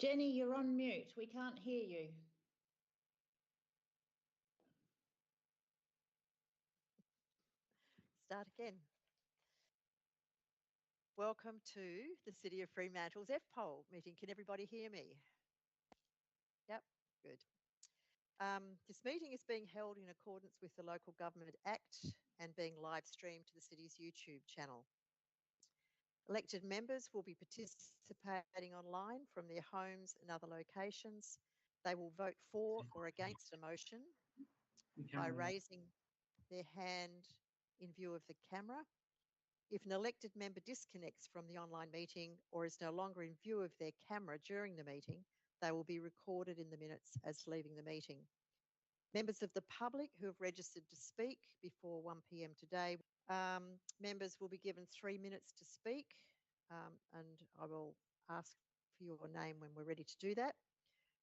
Jenny, you're on mute. We can't hear you. Start again. Welcome to the City of Fremantle's FPOL meeting. Can everybody hear me? Yep, good. This meeting is being held in accordance with the Local Government Act and being live streamed to the City's YouTube channel. Elected members will be participating online from their homes and other locations. They will vote for or against a motion by raising their hand in view of the camera. If an elected member disconnects from the online meeting or is no longer in view of their camera during the meeting, they will be recorded in the minutes as leaving the meeting. Members of the public who have registered to speak before 1 p.m. today, members will be given 3 minutes to speak, and I will ask for your name when we're ready to do that.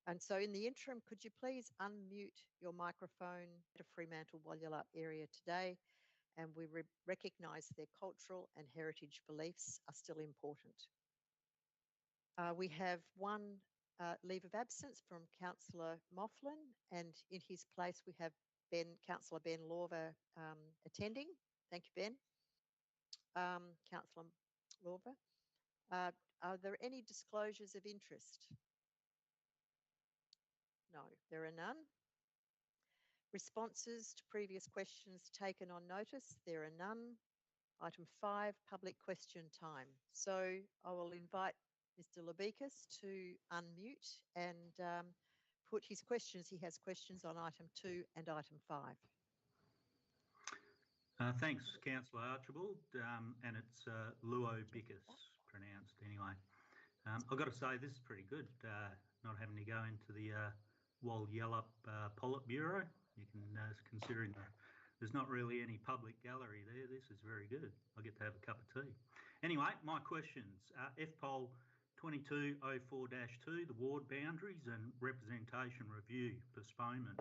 And so in the interim, could you please unmute your microphone at a Fremantle Walyalup area today? And we recognise their cultural and heritage beliefs are still important. We have one leave of absence from Councillor Moughlin, and in his place we have Councillor Ben Lorver attending. Thank you, Ben. Councillor Lorver. Are there any disclosures of interest? No, there are none. Responses to previous questions taken on notice, there are none. Item 5, public question time. So I will invite Mr. Labicus to unmute and put his questions. He has questions on item 2 and item 5. Thanks, Councillor Archibald, and it's Luo Bickus pronounced anyway. I've got to say this is pretty good, not having to go into the Walyalup Politburo. You can, considering there's not really any public gallery there, this is very good. I get to have a cup of tea. Anyway, my questions. FPOL 2204-2, the ward boundaries and representation review postponement.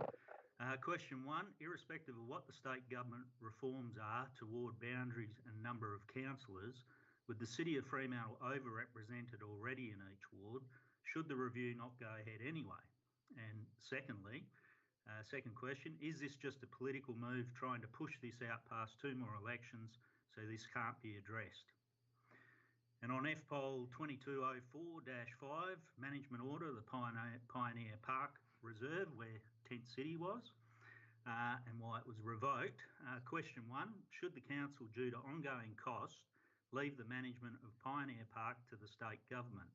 Question 1, irrespective of what the state government reforms are to ward boundaries and number of councillors, with the City of Fremantle overrepresented already in each ward, should the review not go ahead anyway? And secondly, second question, is this just a political move trying to push this out past 2 more elections so this can't be addressed? And on FPOL 2204-5, management order, the Pioneer Park Reserve, where Tent City was, and why it was revoked. Question 1, should the council, due to ongoing costs, leave the management of Pioneer Park to the state government?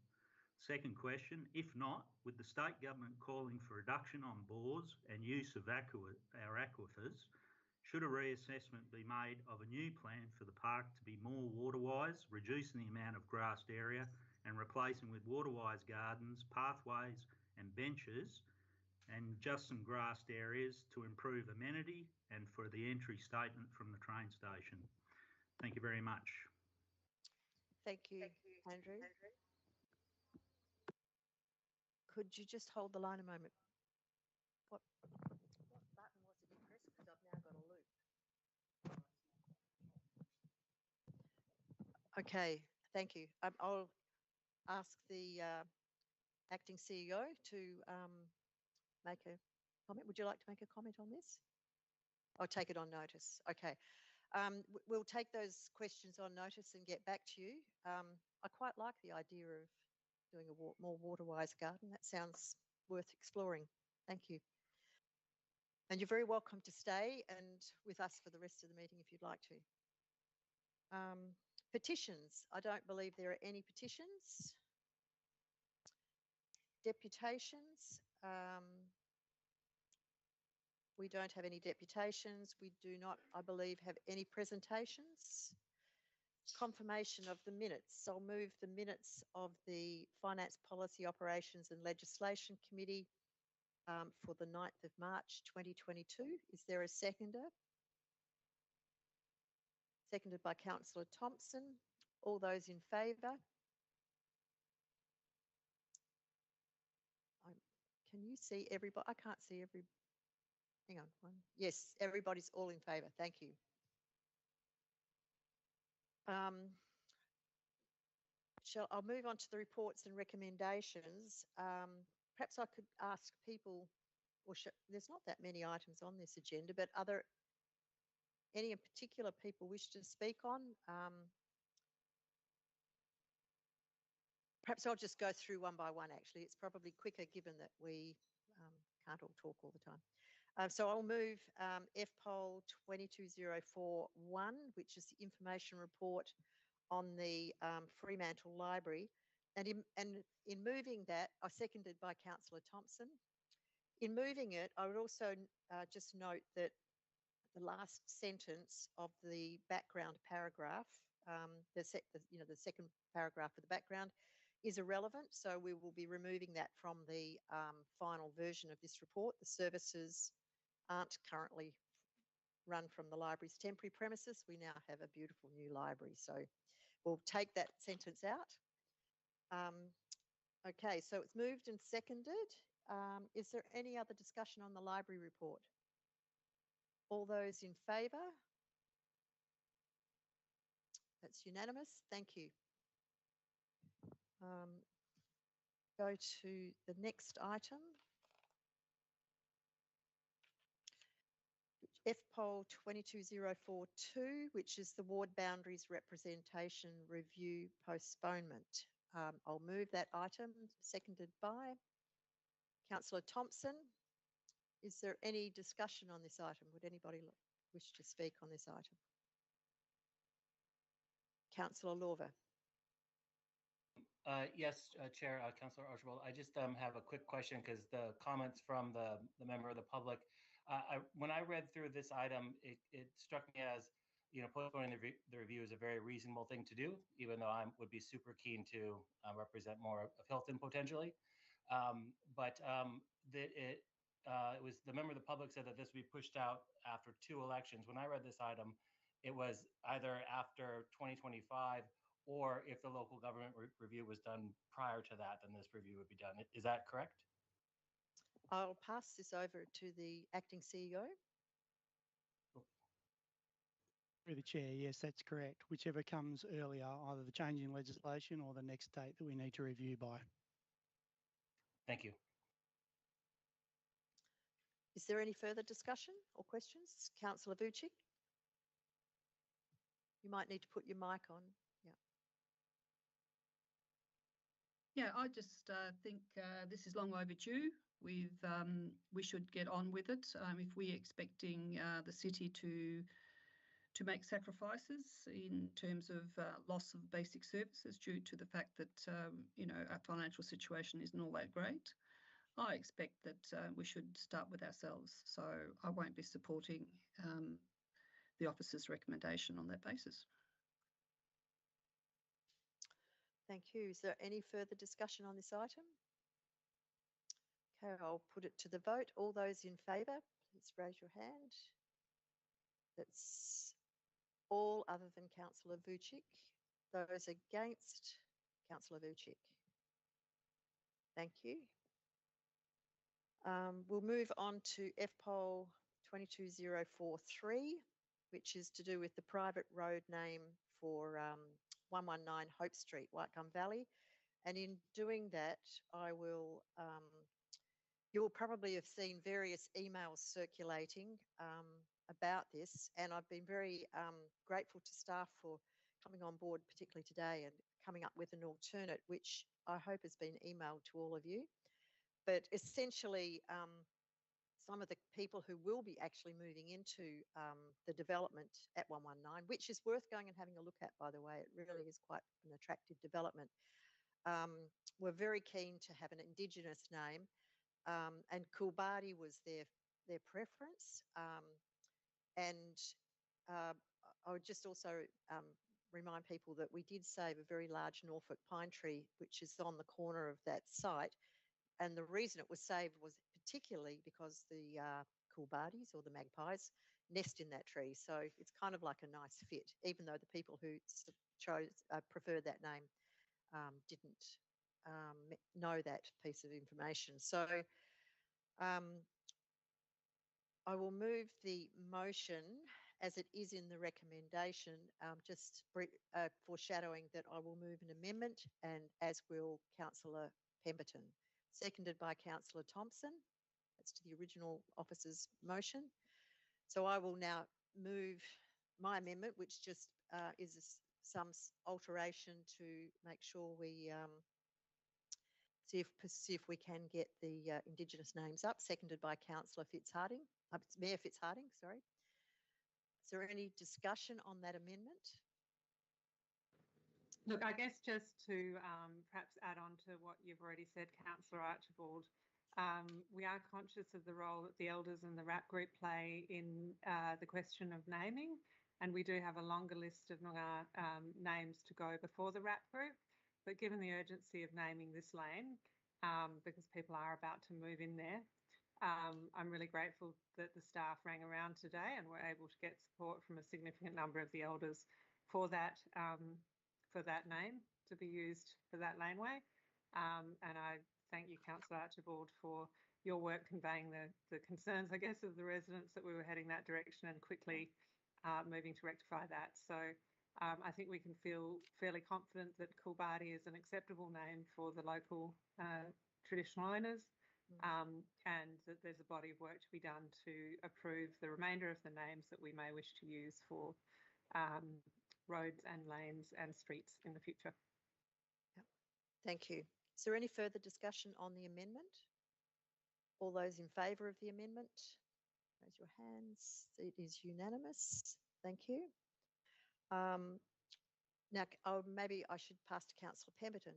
Second question, if not, with the state government calling for reduction on bores and use of our aquifers, should a reassessment be made of a new plan for the park to be more water-wise, reducing the amount of grassed area and replacing with water-wise gardens, pathways and benches, and just some grassed areas to improve amenity and for the entry statement from the train station? Thank you very much. Thank you, Andrew. Could you just hold the line a moment? What button was it you pressed? Because I've now got a loop. Okay, thank you. I'll ask the acting CEO to make a comment. Would you like to make a comment on this? I'll take it on notice. Okay. We'll take those questions on notice and get back to you. I quite like the idea of doing a more water-wise garden. That sounds worth exploring. Thank you. And you're very welcome to stay and with us for the rest of the meeting if you'd like to. Petitions. I don't believe there are any petitions. Deputations. We don't have any deputations. We do not, I believe, have any presentations. Confirmation of the minutes. I'll move the minutes of the Finance Policy Operations and Legislation Committee for the 9th of March 2022. Is there a seconder? Seconded by Councillor Thompson. All those in favour? Can you see everybody? I can't see every. Hang on. One. Yes, everybody's all in favour. Thank you. I'll move on to the reports and recommendations. Perhaps I could ask people, there's not that many items on this agenda, but are there any in particular people wish to speak on? Perhaps I'll just go through one by one, actually. It's probably quicker given that we can't all talk all the time. So I'll move FPOL 2204.1, which is the information report on the Fremantle Library. And in moving that, I seconded by Councillor Thompson. In moving it, I would also just note that the last sentence of the background paragraph, the second paragraph of the background, is irrelevant. So we will be removing that from the final version of this report. The services aren't currently run from the library's temporary premises. We now have a beautiful new library. So we'll take that sentence out. Okay, so it's moved and seconded. Is there any other discussion on the library report? All those in favour? That's unanimous. Thank you. Go to the next item. FPOL 2204.2, which is the ward boundaries representation review postponement. I'll move that item, seconded by Councillor Thompson. Is there any discussion on this item? Would anybody wish to speak on this item? Councillor Lorver. Yes, Chair, Councillor Archibald. I just have a quick question because the comments from the member of the public, when I read through this item, it struck me as, postponing the review is a very reasonable thing to do, even though I would be super keen to represent more of Hilton potentially. But it was the member of the public said that this would be pushed out after 2 elections. When I read this item, it was either after 2025 or if the local government review was done prior to that, then this review would be done. Is that correct? I'll pass this over to the acting CEO. Through the chair, yes, that's correct. Whichever comes earlier, either the change in legislation or the next date that we need to review by. Thank you. Is there any further discussion or questions? Councillor Vucic? You might need to put your mic on. Yeah, I just think this is long overdue. We should get on with it. If we're expecting the city to make sacrifices in terms of loss of basic services due to the fact that our financial situation isn't all that great, I expect that we should start with ourselves. So I won't be supporting the officer's recommendation on that basis. Thank you. Is there any further discussion on this item? Okay, I'll put it to the vote. All those in favour, please raise your hand. That's all other than Councillor Vucic. Those against, Councillor Vucic. Thank you. We'll move on to FPOL 22043, which is to do with the private road name for 119 Hope Street, Whitecomb Valley. And in doing that, I will, you'll probably have seen various emails circulating about this, and I've been very grateful to staff for coming on board, particularly today, and coming up with an alternate, which I hope has been emailed to all of you. But essentially, some of the people who will be actually moving into the development at 119, which is worth going and having a look at, by the way. It really is quite an attractive development. We're very keen to have an Indigenous name, and Coolbardie was their preference. And I would just also remind people that we did save a very large Norfolk pine tree, which is on the corner of that site. And the reason it was saved was particularly because the Coolbardies, or the magpies, nest in that tree. So it's kind of like a nice fit, even though the people who preferred that name didn't know that piece of information. So I will move the motion as it is in the recommendation, just foreshadowing that I will move an amendment, and as will Councillor Pemberton, seconded by Councillor Thompson. That's to the original officer's motion. So I will now move my amendment, which just is some alteration to make sure we see if we can get the Indigenous names up, seconded by Councillor Fitzharding, Mayor Fitzharding, sorry. Is there any discussion on that amendment? Look, I guess just to perhaps add on to what you've already said, Councillor Archibald, we are conscious of the role that the elders and the RAP group play in the question of naming, and we do have a longer list of Noongar names to go before the RAP group. But given the urgency of naming this lane, because people are about to move in there, I'm really grateful that the staff rang around today and were able to get support from a significant number of the elders for that name to be used for that laneway. And I thank you, Councillor Archibald, for your work conveying the concerns, I guess, of the residents that we were heading that direction and quickly moving to rectify that. So I think we can feel fairly confident that Coolbardie is an acceptable name for the local traditional owners, and that there's a body of work to be done to approve the remainder of the names that we may wish to use for roads and lanes and streets in the future. Yep. Thank you. Is there any further discussion on the amendment? All those in favour of the amendment, raise your hands. It is unanimous. Thank you. Now, maybe I should pass to Councillor Pemberton.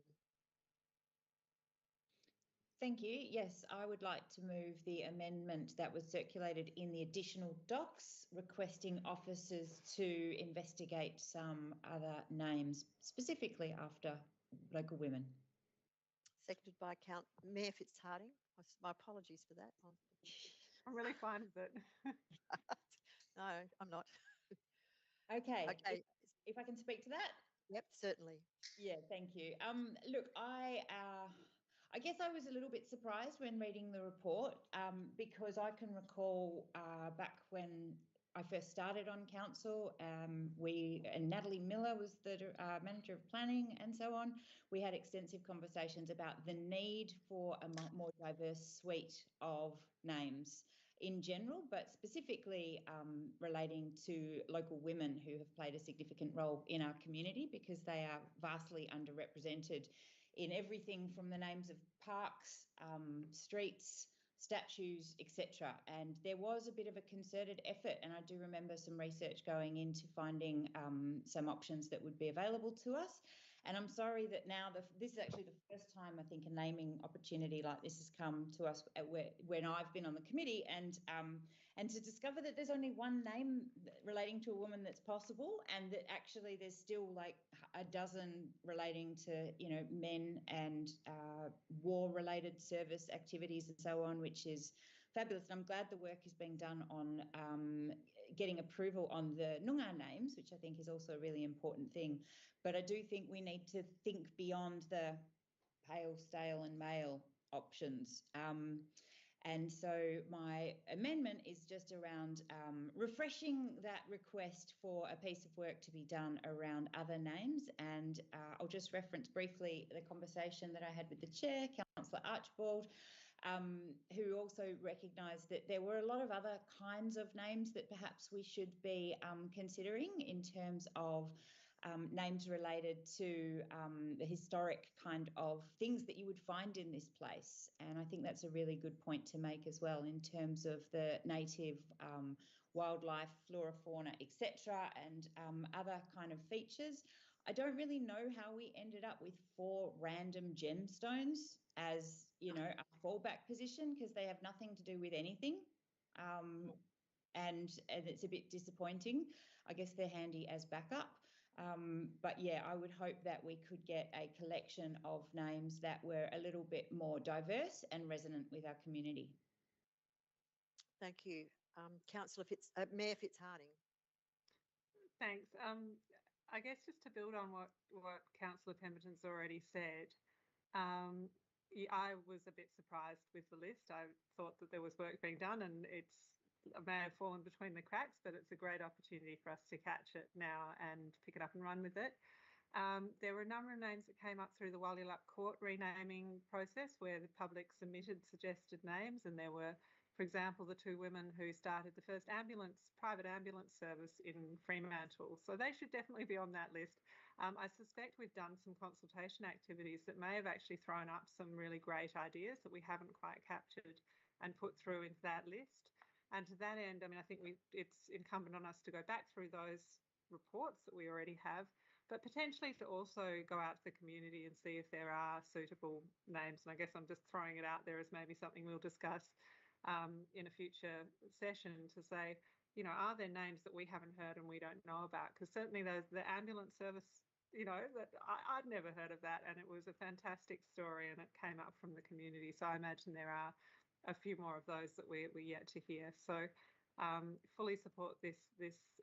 Thank you. Yes, I would like to move the amendment that was circulated in the additional docs requesting officers to investigate some other names, specifically after local women. Seconded by Mayor Fitzharding. My apologies for that. I'm really fine with it. No, I'm not. Okay. Okay. If I can speak to that. Yep, certainly. Yeah, thank you. Look, I guess I was a little bit surprised when reading the report because I can recall back when I first started on council, and Natalie Miller was the manager of planning and so on. We had extensive conversations about the need for a more diverse suite of names in general, but specifically relating to local women who have played a significant role in our community because they are vastly underrepresented in everything from the names of parks, streets, statues, etc. And there was a bit of a concerted effort, and I do remember some research going into finding some options that would be available to us. And I'm sorry that now this is actually the first time I think a naming opportunity like this has come to us when I've been on the committee, and to discover that there's only one name relating to a woman that's possible, and that actually there's still like a dozen relating to, you know, men and war-related service activities and so on, which is fabulous. And I'm glad the work is being done on getting approval on the Noongar names, which I think is also a really important thing. But I do think we need to think beyond the pale, stale and male options. And so my amendment is just around refreshing that request for a piece of work to be done around other names. And I'll just reference briefly the conversation that I had with the chair, Councillor Archibald, who also recognised that there were a lot of other kinds of names that perhaps we should be considering in terms of names related to the historic kind of things that you would find in this place. And I think that's a really good point to make as well in terms of the native wildlife, flora, fauna, etc., and other kind of features. I don't really know how we ended up with 4 random gemstones as, you know, a fallback position, because they have nothing to do with anything. And it's a bit disappointing. I guess they're handy as backup. But yeah, I would hope that we could get a collection of names that were a little bit more diverse and resonant with our community. Thank you. Mayor Fitzharding. Thanks. I guess just to build on what Councillor Pemberton's already said, I was a bit surprised with the list. I thought that there was work being done, and it's may have fallen between the cracks, but it's a great opportunity for us to catch it now and pick it up and run with it. There were a number of names that came up through the Walyalup Court renaming process where the public submitted suggested names, and there were, for example, the two women who started the first private ambulance service in Fremantle. So they should definitely be on that list. I suspect we've done some consultation activities that may have actually thrown up some really great ideas that we haven't quite captured and put through into that list. And to that end, I mean, I think it's incumbent on us to go back through those reports that we already have, but potentially to also go out to the community and see if there are suitable names. And I guess I'm just throwing it out there as maybe something we'll discuss in a future session to say, you know, are there names that we haven't heard and we don't know about? Because certainly the ambulance service, you know, that I'd never heard of that, and it was a fantastic story and it came up from the community. So I imagine there are a few more of those that we're yet to hear. So fully support this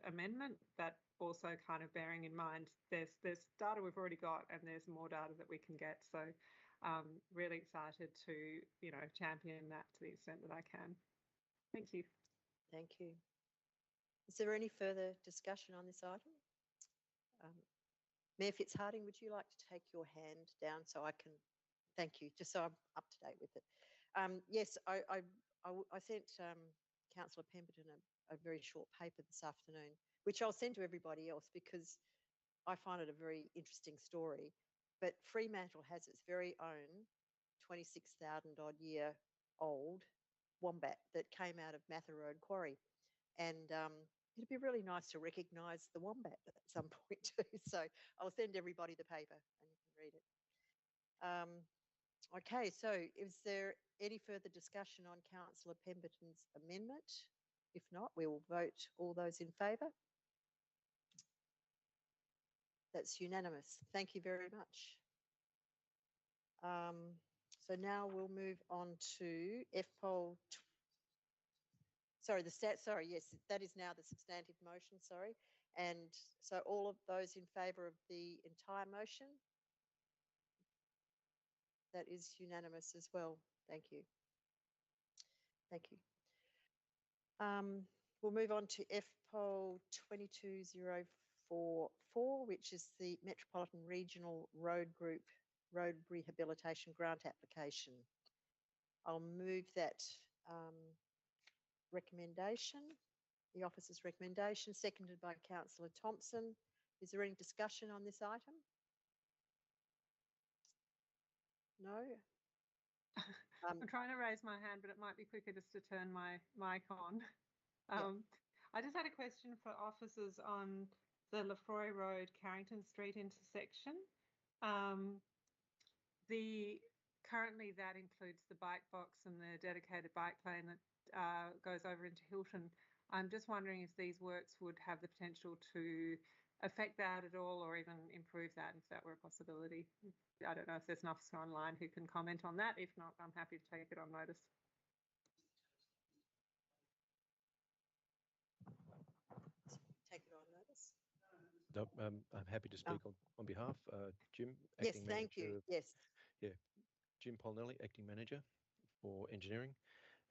amendment, but also kind of bearing in mind there's data we've already got and there's more data that we can get. So really excited to, you know, champion that to the extent that I can. Thank you. Thank you. Is there any further discussion on this item? Mayor Fitzharding, would you like to take your hand down so I can, thank you, just so I'm up to date with it. Yes, I sent Councillor Pemberton a very short paper this afternoon, which I'll send to everybody else because I find it a very interesting story. But Fremantle has its very own 26,000 odd year old wombat that came out of Mather Road Quarry. And it'd be really nice to recognise the wombat at some point too. So I'll send everybody the paper and you can read it. Okay, so is there any further discussion on Councillor Pemberton's amendment? If not, we will vote all those in favour. That's unanimous. Thank you very much. So now we'll move on to FPOL. Sorry, yes, that is now the substantive motion, sorry. And so all of those in favour of the entire motion? That is unanimous as well. Thank you. Thank you. We'll move on to FPOL 22044, which is the Metropolitan Regional Road Group Road Rehabilitation Grant application. I'll move that recommendation, the officer's recommendation, seconded by Councillor Thompson. Is there any discussion on this item? No? I'm trying to raise my hand, but it might be quicker just to turn my mic on. I just had a question for officers on the Lefroy Road, Carrington Street intersection. Currently that includes the bike box and the dedicated bike lane that goes over into Hilton. I'm just wondering if these works would have the potential to affect that at all or even improve that, if that were a possibility. I don't know if there's an officer online who can comment on that. If not, I'm happy to take it on notice. Take it on notice. No, I'm happy to speak on behalf. Jim, yes, acting thank manager. you. Yes. Yeah, Jim Polnelli, acting manager for engineering.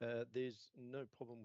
There's no problem with